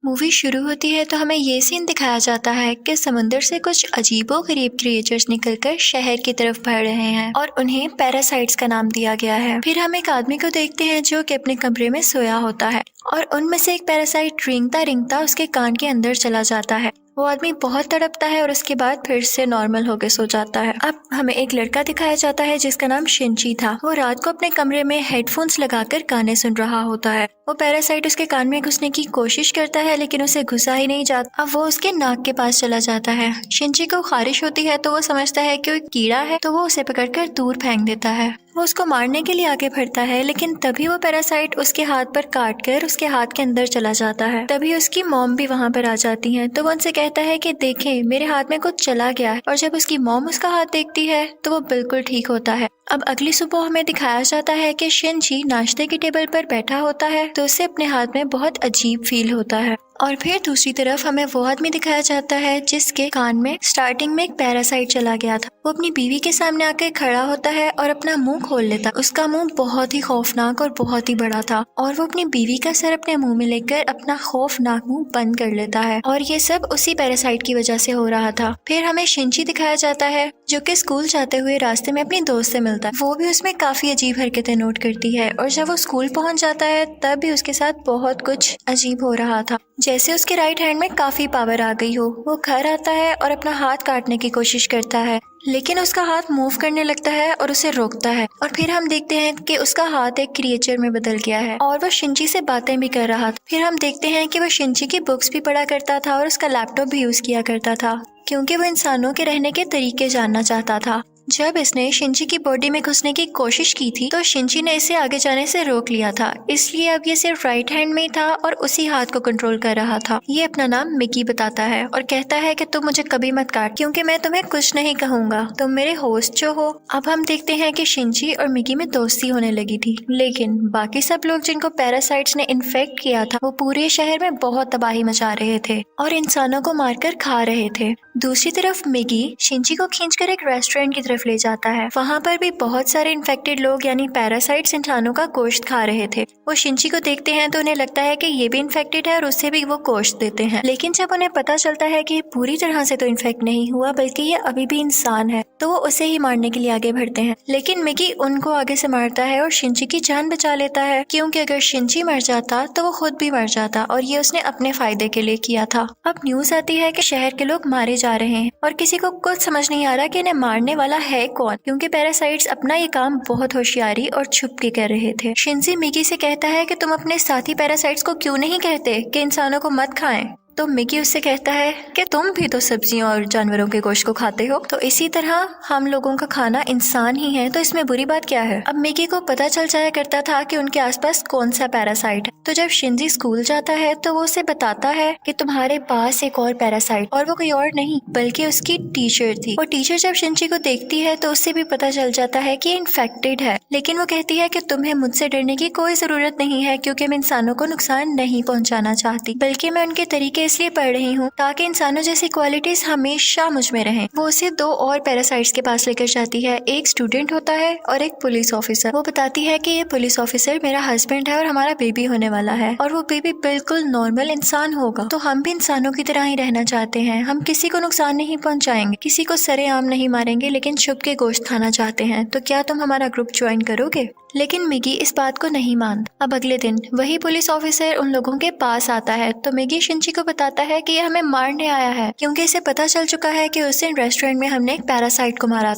Movie शुरू होती है तो हमें ये सीन दिखाया जाता है कि समुंदर से कुछ अजीबोगरीब क्रिएचर्स निकलकर शहर की तरफ बढ़ रहे हैं और उन्हें पैरासाइट्स का नाम दिया गया है। फिर हम एक आदमी को देखते हैं जो कि अपने कमरे में सोया होता है और उनमें से एक पैरासाइट रेंगता रेंगता उसके कान के अंदर चला जाता है। वो आदमी बहुत तड़पता है और उसके बाद फिर से नॉर्मल होकर सो जाता है। अब हमें एक लड़का दिखाया जाता है जिसका नाम शिंची था। वो रात को अपने कमरे में हेडफोन्स लगाकर गाने सुन रहा होता है। वो पैरासाइट उसके कान में घुसने की कोशिश करता है लेकिन उसे घुसा ही नहीं जाता। अब वो उसके नाक के पास चला जाता है। शिंची को खारिश होती है तो वो समझता है कि वो एक कीड़ा है, तो वो उसे पकड़कर दूर फेंक देता है। वो उसको मारने के लिए आगे बढ़ता है लेकिन तभी वो पैरासाइट उसके हाथ पर काट कर उसके हाथ के अंदर चला जाता है। तभी उसकी मॉम भी वहाँ पर आ जाती है तो वो उनसे कहता है कि देखें, मेरे हाथ में कुछ चला गया है। और जब उसकी मॉम उसका हाथ देखती है तो वो बिल्कुल ठीक होता है। अब अगली सुबह हमें दिखाया जाता है कि शिंची नाश्ते की टेबल पर बैठा होता है तो उसे अपने हाथ में बहुत अजीब फील होता है। और फिर दूसरी तरफ हमें वो आदमी दिखाया जाता है जिसके कान में स्टार्टिंग में एक पैरासाइट चला गया था। वो अपनी बीवी के सामने आकर खड़ा होता है और अपना मुंह खोल लेता है। उसका मुंह बहुत ही खौफनाक और बहुत ही बड़ा था और वो अपनी बीवी का सर अपने मुंह में लेकर अपना खौफनाक मुंह बंद कर लेता है और ये सब उसी पैरासाइट की वजह से हो रहा था। फिर हमें शिंची दिखाया जाता है जो कि स्कूल जाते हुए रास्ते में अपनी दोस्त से मिलता है। वो भी उसमें काफी अजीब हरकतें नोट करती है और जब वो स्कूल पहुंच जाता है तब भी उसके साथ बहुत कुछ अजीब हो रहा था, जैसे उसके राइट हैंड में काफी पावर आ गई हो। वो घर आता है और अपना हाथ काटने की कोशिश करता है लेकिन उसका हाथ मूव करने लगता है और उसे रोकता है और फिर हम देखते हैं कि उसका हाथ एक क्रिएचर में बदल गया है और वो शिंची से बातें भी कर रहा था। फिर हम देखते हैं कि वो शिंची की बुक्स भी पढ़ा करता था और उसका लैपटॉप भी यूज किया करता था क्योंकि वो इंसानों के रहने के तरीके जानना चाहता था। जब इसने शिंची की बॉडी में घुसने की कोशिश की थी तो शिंची ने इसे आगे जाने से रोक लिया था, इसलिए अब ये सिर्फ राइट हैंड में ही था और उसी हाथ को कंट्रोल कर रहा था। ये अपना नाम मिकी बताता है और कहता है कि तुम मुझे कभी मत काट क्योंकि मैं तुम्हें कुछ नहीं कहूंगा, तुम मेरे होस्ट जो हो। अब हम देखते हैं कि शिंची और मिकी में दोस्ती होने लगी थी लेकिन बाकी सब लोग जिनको पैरासाइट्स ने इन्फेक्ट किया था वो पूरे शहर में बहुत तबाही मचा रहे थे और इंसानों को मारकर खा रहे थे। दूसरी तरफ मिकी शिंची को खींचकर एक रेस्टोरेंट की तरफ ले जाता है। वहाँ पर भी बहुत सारे इन्फेक्टेड लोग यानी पैरासाइट्स इंसानों का गोश्त खा रहे थे। वो शिंची को देखते हैं तो उन्हें लगता है कि ये भी इन्फेक्टेड है और उससे भी वो गोश्त देते हैं, लेकिन जब उन्हें पता चलता है कि पूरी तरह से तो इन्फेक्ट नहीं हुआ बल्कि ये अभी भी इंसान है तो वो उसे ही मारने के लिए आगे बढ़ते हैं। लेकिन मिकी उनको आगे से मारता है और शिंची की जान बचा लेता है क्योंकि अगर शिंची मर जाता तो वो खुद भी मर जाता और ये उसने अपने फायदे के लिए किया था। अब न्यूज आती है कि शहर के लोग मारे जा रहे हैं और किसी को कुछ समझ नहीं आ रहा कि इन्हें मारने वाला है कौन, क्योंकि पैरासाइट्स अपना ये काम बहुत होशियारी और छुप के कर रहे थे। शिंची मिकी से कहता है कि तुम अपने साथी पैरासाइट्स को क्यों नहीं कहते कि इंसानों को मत खाएं, तो मिकी उससे कहता है कि तुम भी तो सब्जियों और जानवरों के गोश्त को खाते हो, तो इसी तरह हम लोगों का खाना इंसान ही है, तो इसमें बुरी बात क्या है। अब मिकी को पता चल जाया करता था कि उनके आसपास कौन सा पैरासाइट है, तो जब शिंजी स्कूल जाता है तो वो उसे बताता है कि तुम्हारे पास एक और पैरासाइट, और वो कोई और नहीं बल्कि उसकी टीचर थी। वो टीचर जब शिंजी को देखती है तो उससे भी पता चल जाता है कि इन्फेक्टेड है, लेकिन वो कहती है कि तुम्हें मुझसे डरने की कोई जरूरत नहीं है क्योंकि मैं इंसानों को नुकसान नहीं पहुंचाना चाहती, बल्कि मैं उनके तरीके इसलिए पढ़ रही हूँ ताकि इंसानों जैसी क्वालिटीज हमेशा मुझ में रहें। वो उसे दो और पैरासाइट्स के पास लेकर जाती है, एक स्टूडेंट होता है और एक पुलिस ऑफिसर। वो बताती है कि ये पुलिस ऑफिसर मेरा हस्बैंड है और हमारा बेबी होने वाला है और वो बेबी बिल्कुल नॉर्मल इंसान होगा, तो हम भी इंसानों की तरह ही रहना चाहते हैं। हम किसी को नुकसान नहीं पहुंचाएंगे, किसी को सरेआम नहीं मारेंगे, लेकिन छुप के गोश्त खाना चाहते हैं, तो क्या तुम हमारा ग्रुप ज्वाइन करोगे। लेकिन मिगी इस बात को नहीं मानता। अब अगले दिन वही पुलिस ऑफिसर उन लोगों के पास आता है तो मिगी शिंची को बताता है कि ये हमें मारने आया है क्योंकि इसे पता चल चुका है कि उस दिन रेस्टोरेंट में हमने एक पैरासाइट को मारा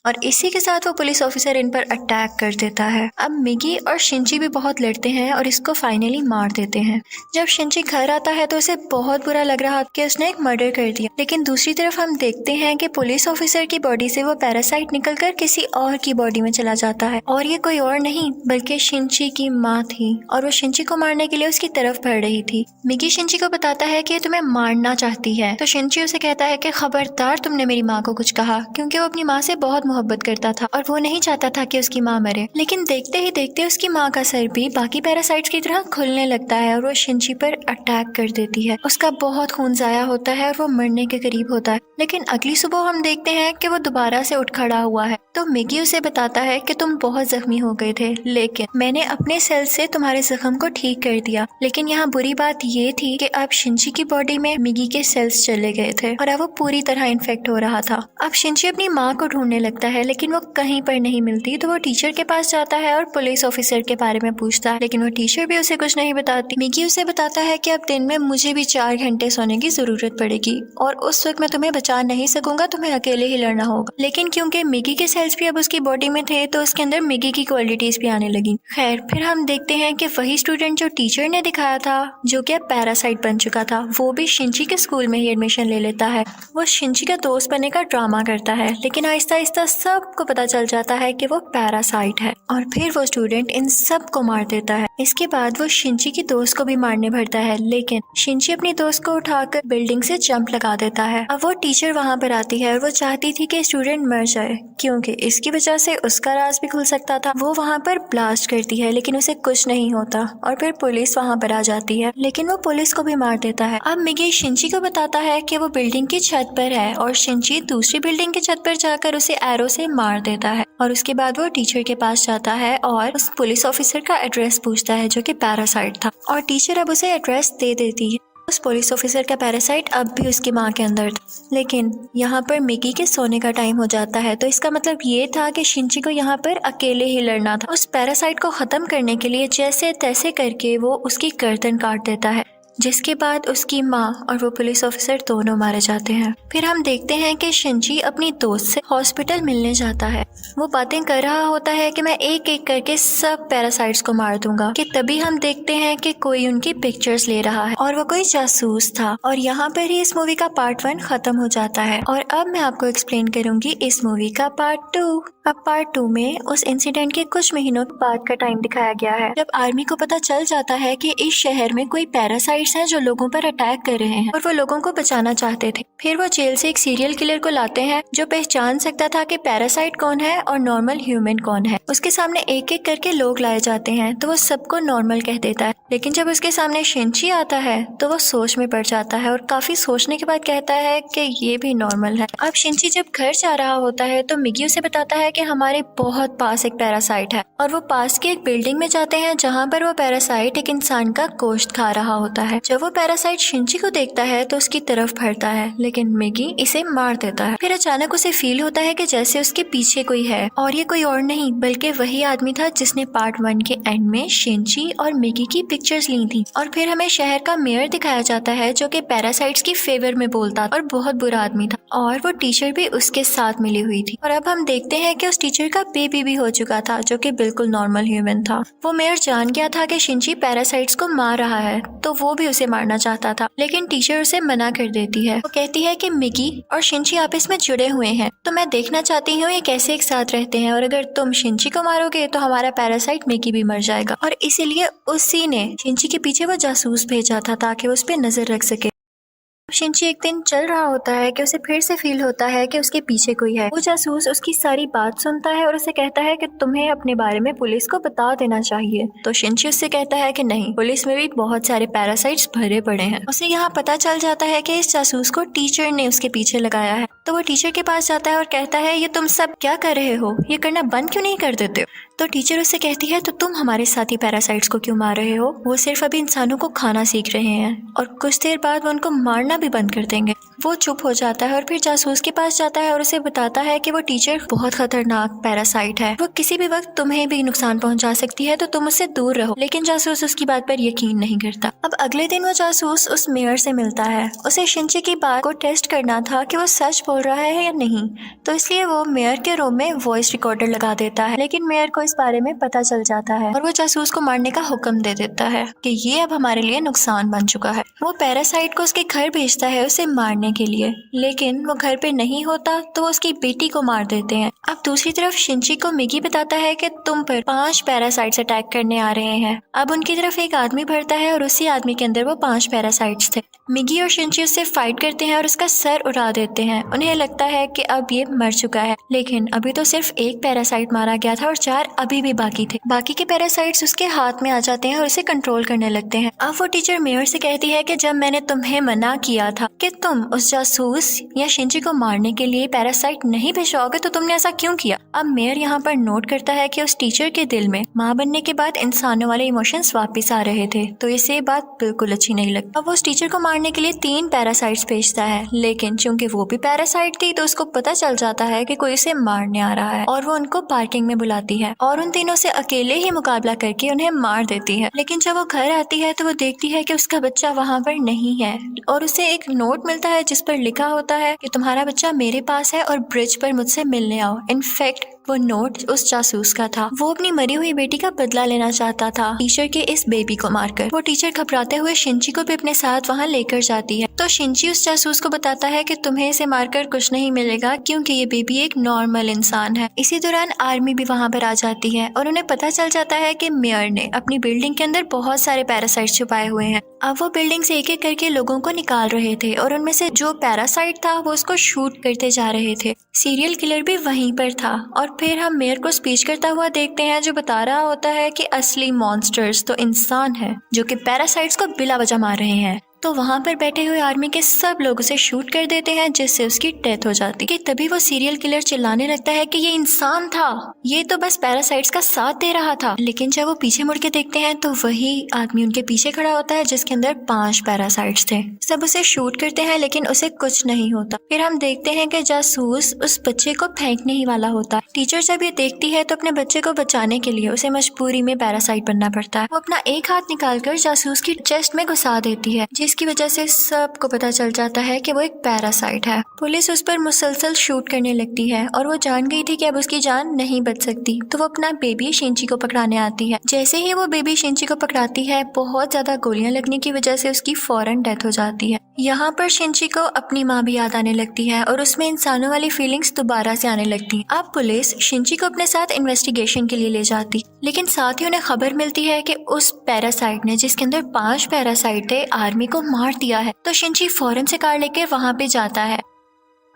और इसी के साथ वो पुलिस ऑफिसर इन पर अटैक कर देता है। अब मिगी और शिंची भी बहुत लड़ते हैं और इसको फाइनली मार देते हैं। जब शिंची घर आता है तो उसे बहुत बुरा लग रहा कि उसने एक मर्डर कर दिया, लेकिन दूसरी तरफ हम देखते हैं कि पुलिस ऑफिसर की बॉडी से वो पैरासाइट निकलकर किसी और की बॉडी में चला जाता है और ये कोई और नहीं बल्कि शिंची की माँ थी और वो शिंची को मारने के लिए उसकी तरफ बढ़ रही थी। मिगी शिंची को बताता है कि तुम्हें मारना चाहती है, तो शिंची उसे कहता है कि खबरदार तुमने मेरी माँ को कुछ कहा, क्योंकि वो अपनी माँ से बहुत मोहब्बत करता था और वो नहीं चाहता था कि उसकी माँ मरे। लेकिन देखते ही देखते उसकी माँ का सर भी बाकी पैरासाइट्स की तरह खुलने लगता है और वो शिनची पर अटैक कर देती है। उसका बहुत खून जाया होता है और वो मरने के करीब होता है। लेकिन अगली सुबह हम देखते हैं कि वो दोबारा से उठ खड़ा हुआ है। तो मिगी उसे बताता है कि तुम बहुत जख्मी हो गए थे, लेकिन मैंने अपने सेल से तुम्हारे जख्म को ठीक कर दिया। लेकिन यहाँ बुरी बात ये थी कि अब शिनची की बॉडी में मिगी के सेल्स चले गए थे और अब वो पूरी तरह इन्फेक्ट हो रहा था। अब शिनची अपनी माँ को ढूंढने लगता है, लेकिन वो कहीं पर नहीं मिलती। तो वो टीचर के पास जाता है और पुलिस ऑफिसर के बारे में पूछता है, लेकिन वो टीचर भी उसे कुछ नहीं बताती। मिगी उसे बताता है कि अब दिन में मुझे भी 4 घंटे सोने की जरूरत पड़ेगी और उस वक्त मैं तुम्हें बचा नहीं सकूंगा, तुम्हें अकेले ही लड़ना होगा। लेकिन क्योंकि मिगी के सेल्स भी अब उसकी बॉडी में थे तो उसके अंदर मिगी की क्वालिटीज भी आने लगी। खैर, फिर हम देखते हैं कि वही स्टूडेंट जो टीचर ने दिखाया था, जो कि अब पैरासाइट बन चुका था, वो भी शिनची के स्कूल में ही एडमिशन ले लेता है। वो शिनची का दोस्त बनने का ड्रामा करता है, लेकिन आहिस्ता आहिस्ता सबको पता चल जाता है कि वो पैरासाइट है और फिर वो स्टूडेंट इन सब को मार देता है। इसके बाद वो शिनची की दोस्त को भी मारने भरता है, लेकिन शिनची अपनी दोस्त को उठाकर बिल्डिंग से जंप लगा देता है। अब वो टीचर वहाँ पर आती है और वो चाहती थी कि स्टूडेंट मर जाए, क्योंकि इसकी वजह से उसका राज भी खुल सकता था। वो वहाँ पर ब्लास्ट करती है, लेकिन उसे कुछ नहीं होता और फिर पुलिस वहाँ पर आ जाती है, लेकिन वो पुलिस को भी मार देता है। अब मिगी शिनची को बताता है कि वो बिल्डिंग की छत पर है और शिनची दूसरी बिल्डिंग की छत पर जाकर उसे एरो से मार देता है। और उसके बाद वो टीचर के पास जाता है और उस पुलिस ऑफिसर का एड्रेस पूछता है, जो कि पैरासाइट था, और टीचर अब उसे एड्रेस दे देती है। उस पुलिस ऑफिसर का पैरासाइट अब भी उसकी माँ के अंदर था। लेकिन यहाँ पर मिगी के सोने का टाइम हो जाता है, तो इसका मतलब ये था कि शिनची को यहाँ पर अकेले ही लड़ना था। उस पैरासाइट को खत्म करने के लिए जैसे तैसे करके वो उसकी गर्दन काट देता है, जिसके बाद उसकी माँ और वो पुलिस ऑफिसर दोनों मारे जाते हैं। फिर हम देखते हैं कि शिनची अपनी दोस्त से हॉस्पिटल मिलने जाता है। वो बातें कर रहा होता है कि मैं एक एक करके सब पैरासाइट्स को मार दूंगा, कि तभी हम देखते हैं कि कोई उनकी पिक्चर्स ले रहा है और वो कोई जासूस था। और यहाँ पर ही इस मूवी का पार्ट 1 खत्म हो जाता है और अब मैं आपको एक्सप्लेन करूंगी इस मूवी का पार्ट 2। अब पार्ट 2 में उस इंसिडेंट के कुछ महीनों बाद का टाइम दिखाया गया है, जब आर्मी को पता चल जाता है कि इस शहर में कोई पैरासाइट्स हैं जो लोगों पर अटैक कर रहे हैं और वो लोगों को बचाना चाहते थे। फिर वो जेल से एक सीरियल किलर को लाते हैं जो पहचान सकता था कि पैरासाइट कौन है और नॉर्मल ह्यूमन कौन है। उसके सामने एक एक करके लोग लाए जाते हैं तो वो सबको नॉर्मल कह देता है, लेकिन जब उसके सामने शिनची आता है तो वो सोच में पड़ जाता है और काफी सोचने के बाद कहता है कि ये भी नॉर्मल है। अब शिनची जब घर जा रहा होता है तो मिगी उसे बताता है कि हमारे बहुत पास एक पैरासाइट है, और वो पास की एक बिल्डिंग में जाते हैं जहाँ पर वो पैरासाइट एक इंसान का गोश्त खा रहा होता है। जब वो पैरासाइट शिनची को देखता है तो उसकी तरफ बढ़ता है, लेकिन मिगी इसे मार देता है। फिर अचानक उसे फील होता है कि जैसे उसके पीछे कोई है, और ये कोई और नहीं बल्कि वही आदमी था जिसने पार्ट 1 के एंड में शिनची और मिगी की पिक्चर्स ली थी। और फिर हमें शहर का मेयर दिखाया जाता है जो कि पैरासाइट्स की फेवर में बोलता और बहुत बुरा आदमी था, और वो टीचर भी उसके साथ मिली हुई थी। और अब हम देखते हैं कि उस टीचर का बेबी भी हो चुका था जो कि बिल्कुल नॉर्मल ह्यूमन था। वो मेयर जान गया था कि शिनची पैरासाइट्स को मार रहा है, तो वो भी उसे मारना चाहता था, लेकिन टीचर उसे मना कर देती है। वो कहती है कि मिगी और शिनची आपस में जुड़े हुए हैं, तो मैं देखना चाहती हूँ ये कैसे एक साथ रहते हैं, और अगर तुम शिनची को मारोगे तो हमारा पैरासाइट मिगी भी मर जाएगा। और इसीलिए उसी ने शिनची के पीछे वो जासूस भेजा था ताकि उस पर नजर रख सके। शिनची एक दिन चल रहा होता है कि उसे फिर से फील होता है कि उसके पीछे कोई है। वो जासूस उसकी सारी बात सुनता है और उसे कहता है कि तुम्हें अपने बारे में पुलिस को बता देना चाहिए। तो शिनची उससे कहता है कि नहीं, पुलिस में भी बहुत सारे पैरासाइट्स भरे पड़े हैं। उसे यहाँ पता चल जाता है कि इस जासूस को टीचर ने उसके पीछे लगाया है। तो वो टीचर के पास जाता है और कहता है ये तुम सब क्या कर रहे हो, ये करना बंद क्यों नहीं कर देते हो। तो टीचर उससे कहती है तो तुम हमारे साथ ही पैरासाइट्स को क्यों मार रहे हो, वो सिर्फ अभी इंसानों को खाना सीख रहे हैं और कुछ देर बाद वो उनको मारना भी बंद कर देंगे। वो चुप हो जाता है और फिर जासूस के पास जाता है और उसे बताता है कि वो टीचर बहुत खतरनाक पैरासाइट है, वो किसी भी वक्त तुम्हें भी नुकसान पहुंचा सकती है, तो तुम उससे दूर रहो। लेकिन जासूस उसकी बात पर यकीन नहीं करता। अब अगले दिन वो जासूस उस मेयर से मिलता है। उसे शिनची की बात को टेस्ट करना था कि वो सच बोल रहा है या नहीं, तो इसलिए वो मेयर के रूम में वॉइस रिकॉर्डर लगा देता है। लेकिन मेयर को इस बारे में पता चल जाता है और वो जासूस को मारने का हुक्म दे देता है कि ये अब हमारे लिए नुकसान बन चुका है। वो पैरासाइट को उसके घर भेजता है उसे मारने के लिए, लेकिन वो घर पे नहीं होता तो वो उसकी बेटी को मार देते हैं। अब दूसरी तरफ शिनची को मिगी बताता है कि तुम पर 5 पैरासाइट्स अटैक करने आ रहे हैं। अब उनकी तरफ एक आदमी बढ़ता है और उसी आदमी के अंदर वो 5 पैरासाइट्स थे। मिगी और शिंची उससे फाइट करते हैं और उसका सर उड़ा देते हैं। उन्हें लगता है कि अब ये मर चुका है, लेकिन अभी तो सिर्फ एक पैरासाइट मारा गया था और 4 अभी भी बाकी थे। बाकी के पैरासाइट्स उसके हाथ में आ जाते हैं और उसे कंट्रोल करने लगते हैं। अब वो टीचर मेयर से कहती है कि जब मैंने तुम्हें मना किया था कि तुम उस जासूस या शिंची को मारने के लिए पैरासाइट नहीं भिजवाओगे तो तुमने ऐसा क्यों किया। अब मेयर यहाँ पर नोट करता है कि उस टीचर के दिल में माँ बनने के बाद इंसानों वाले इमोशंस वापस आ रहे थे, तो इसे ये बात बिल्कुल अच्छी नहीं लगती। अब वो उस टीचर को मारने के लिए 3 पैरासाइट्स भेजता है, लेकिन चूंकि वो भी पैरासाइट थी तो उसको पता चल जाता है कि कोई उसे मारने आ रहा है और वो उनको पार्किंग में बुलाती है और उन तीनों से अकेले ही मुकाबला करके उन्हें मार देती है। लेकिन जब वो घर आती है तो वो देखती है कि उसका बच्चा वहाँ पर नहीं है और उसे एक नोट मिलता है जिस पर लिखा होता है कि तुम्हारा बच्चा मेरे पास है और ब्रिज पर मुझसे मिलने आओ। इनफैक्ट वो नोट उस जासूस का था। वो अपनी मरी हुई बेटी का बदला लेना चाहता था टीचर के इस बेबी को मारकर। वो टीचर घबराते हुए शिंची को भी अपने साथ वहाँ लेकर जाती है, तो शिंची उस जासूस को बताता है कि तुम्हें इसे मारकर कुछ नहीं मिलेगा क्योंकि ये बेबी एक नॉर्मल इंसान है। इसी दौरान आर्मी भी वहाँ पर आ जाती है और उन्हें पता चल जाता है कि मेयर ने अपनी बिल्डिंग के अंदर बहुत सारे पैरासाइट छुपाए हुए हैं। अब वो बिल्डिंग से एक एक करके लोगों को निकाल रहे थे और उनमें से जो पैरासाइट था वो उसको शूट करते जा रहे थे। सीरियल किलर भी वहीं पर था और फिर हम मेयर को स्पीच करता हुआ देखते हैं जो बता रहा होता है कि असली मॉन्स्टर्स तो इंसान है जो कि पैरासाइट्स को बिला वजह मार रहे हैं। तो वहाँ पर बैठे हुए आर्मी के सब लोग उसे शूट कर देते हैं जिससे उसकी डेथ हो जाती है। तभी वो सीरियल किलर चिल्लाने लगता है कि ये इंसान था, ये तो बस पैरासाइट्स का साथ दे रहा था। लेकिन जब वो पीछे मुड़ के देखते हैं तो वही आदमी उनके पीछे खड़ा होता है जिसके अंदर 5 पैरासाइट्स थे। सब उसे शूट करते हैं लेकिन उसे कुछ नहीं होता। फिर हम देखते हैं कि जासूस उस बच्चे को फेंकने ही वाला होता है। टीचर जब ये देखती है तो अपने बच्चे को बचाने के लिए उसे मजबूरी में पैरासाइट बनना पड़ता है। वो अपना एक हाथ निकालकर जासूस की चेस्ट में घुसा देती है जिसकी वजह से सबको पता चल जाता है कि वो एक पैरासाइट है। पुलिस उस पर मुसलसल शूट करने लगती है और वो जान गई थी कि अब उसकी जान नहीं बच सकती, तो वो अपना बेबी शिंची को पकड़ाने आती है। जैसे ही वो बेबी शिंची को पकड़ाती है बहुत ज्यादा गोलियां लगने की वजह से उसकी फौरन डेथ हो जाती है। यहाँ पर शिंची को अपनी माँ भी याद आने लगती है और उसमें इंसानों वाली फीलिंग्स दोबारा से आने लगती है। अब पुलिस शिंची को अपने साथ इन्वेस्टिगेशन के लिए ले जाती, लेकिन साथ ही उन्हें खबर मिलती है कि उस पैरासाइट ने जिसके अंदर 5 पैरासाइट थे आर्मी को मार दिया है। तो शिंची फौरन से कार लेकर वहाँ पे जाता है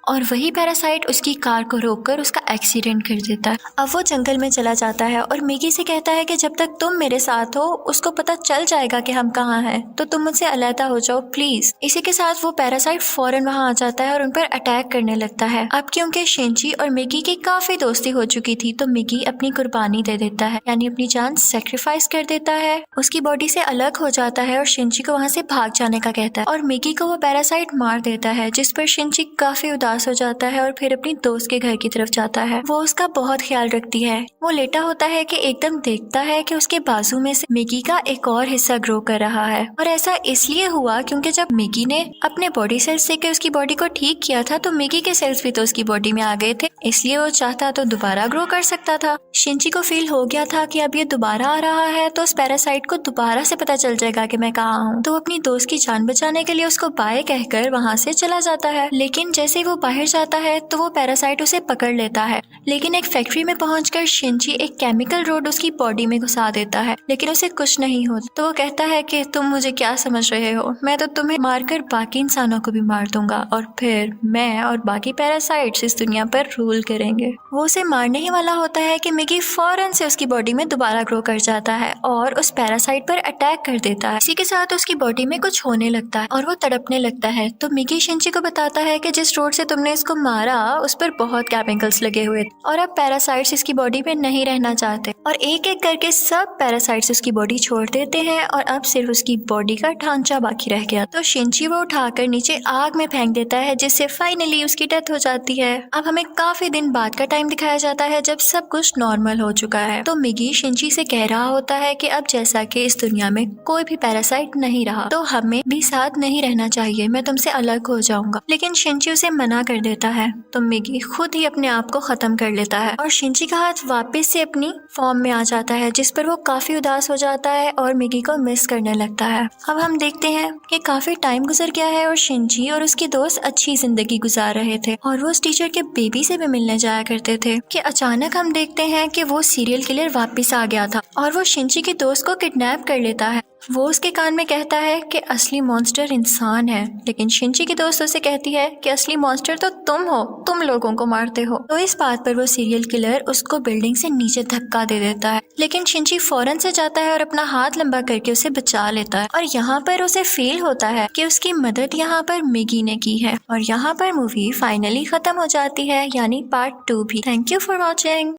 और वही पैरासाइट उसकी कार को रोककर उसका एक्सीडेंट कर देता है। अब वो जंगल में चला जाता है और मिगी से कहता है कि जब तक तुम मेरे साथ हो उसको पता चल जाएगा कि हम कहाँ हैं, तो तुम मुझसे अलहदा हो जाओ प्लीज। इसी के साथ वो पैरासाइट फौरन वहाँ आ जाता है और उन पर अटैक करने लगता है। अब क्योंकि शिंची और मिगी की काफी दोस्ती हो चुकी थी तो मिगी अपनी कुर्बानी दे देता है, यानी अपनी जान सेक्रीफाइस कर देता है, उसकी बॉडी से अलग हो जाता है और शिंची को वहाँ से भाग जाने का कहता है और मिगी को वो पैरासाइट मार देता है, जिस पर शिंची काफी उदास हो जाता है और फिर अपनी दोस्त के घर की तरफ जाता है। वो उसका बहुत ख्याल रखती है। वो लेटा होता है कि एकदम देखता है कि उसके बाजू में से मिगी का एक और हिस्सा ग्रो कर रहा है और ऐसा इसलिए हुआ क्योंकि जब मिगी ने अपने बॉडी सेल्स से के उसकी बॉडी को ठीक किया था तो मिगी के सेल्स भी तो उसकी बॉडी में आ गए थे, इसलिए वो चाहता तो दोबारा ग्रो कर सकता था। शिंची को फील हो गया था कि अब ये दोबारा आ रहा है तो उस पैरासाइट को दोबारा से पता चल जाएगा कि मैं कहाँ हूँ, तो वो अपनी दोस्त की जान बचाने के लिए उसको बाय कहकर वहाँ से चला जाता है। लेकिन जैसे ही वो बाहर जाता है तो वो पैरासाइट उसे पकड़ लेता है, लेकिन एक फैक्ट्री में पहुंचकर शिंची एक केमिकल रोड उसकी बॉडी में घुसा देता है, लेकिन उसे कुछ नहीं होता। तो वो कहता है कि तुम मुझे क्या समझ रहे हो, मैं तो तुम्हें मारकर बाकी इंसानों को भी मार दूंगा और फिर मैं और बाकी पैरासाइट्स इस दुनिया पर रूल करेंगे। वो उसे मारने ही वाला होता है कि मिगी फौरन से उसकी बॉडी में दोबारा ग्रो कर जाता है और उस पैरासाइट पर अटैक कर देता है। इसी के साथ उसकी बॉडी में कुछ होने लगता है और वो तड़पने लगता है। तो मिगी शिंची को बताता है कि जिस रोड से तुमने इसको मारा उस पर बहुत केमिकल्स लगे हुए थे और अब पैरासाइट्स इसकी बॉडी में नहीं रहना चाहते और एक एक करके सब पैरासाइट्स उसकी बॉडी छोड़ देते हैं और अब सिर्फ उसकी बॉडी का ढांचा बाकी रह गया। तो शिंची वो उठाकर नीचे आग में फेंक देता है जिससे फाइनली उसकी डेथ हो जाती है। अब हमें काफी दिन बाद का टाइम दिखाया जाता है जब सब कुछ नॉर्मल हो चुका है। तो मिगी शिंची से कह रहा होता है कि अब जैसा कि इस दुनिया में कोई भी पैरासाइट नहीं रहा तो हमें भी साथ नहीं रहना चाहिए, मैं तुमसे अलग हो जाऊंगा। लेकिन शिंची उसे मना कर देता है तो मिगी खुद ही अपने आप को खत्म कर लेता है और शिंची का हाथ वापस से अपनी फॉर्म में आ जाता है, जिस पर वो काफी उदास हो जाता है और मिगी को मिस करने लगता है। अब हम देखते हैं कि काफी टाइम गुजर गया है और शिंची और उसकी दोस्त अच्छी जिंदगी गुजार रहे थे और वो उस टीचर के बेबी से भी मिलने जाया करते थे कि अचानक हम देखते हैं कि वो सीरियल किलर वापस आ गया था और वो शिंची की दोस्त को किडनैप कर लेता है वो उसके कान में कहता है कि असली मॉन्स्टर इंसान है, लेकिन शिनची की दोस्त उसे कहती है कि असली मॉन्स्टर तो तुम हो, तुम लोगों को मारते हो। तो इस बात पर वो सीरियल किलर उसको बिल्डिंग से नीचे धक्का दे देता है, लेकिन शिनची फौरन से जाता है और अपना हाथ लंबा करके उसे बचा लेता है। और यहाँ पर उसे फील होता है कि उसकी मदद यहाँ पर मिगी ने की है। और यहाँ पर मूवी फाइनली खत्म हो जाती है, यानी पार्ट 2 भी। Thank you for watching.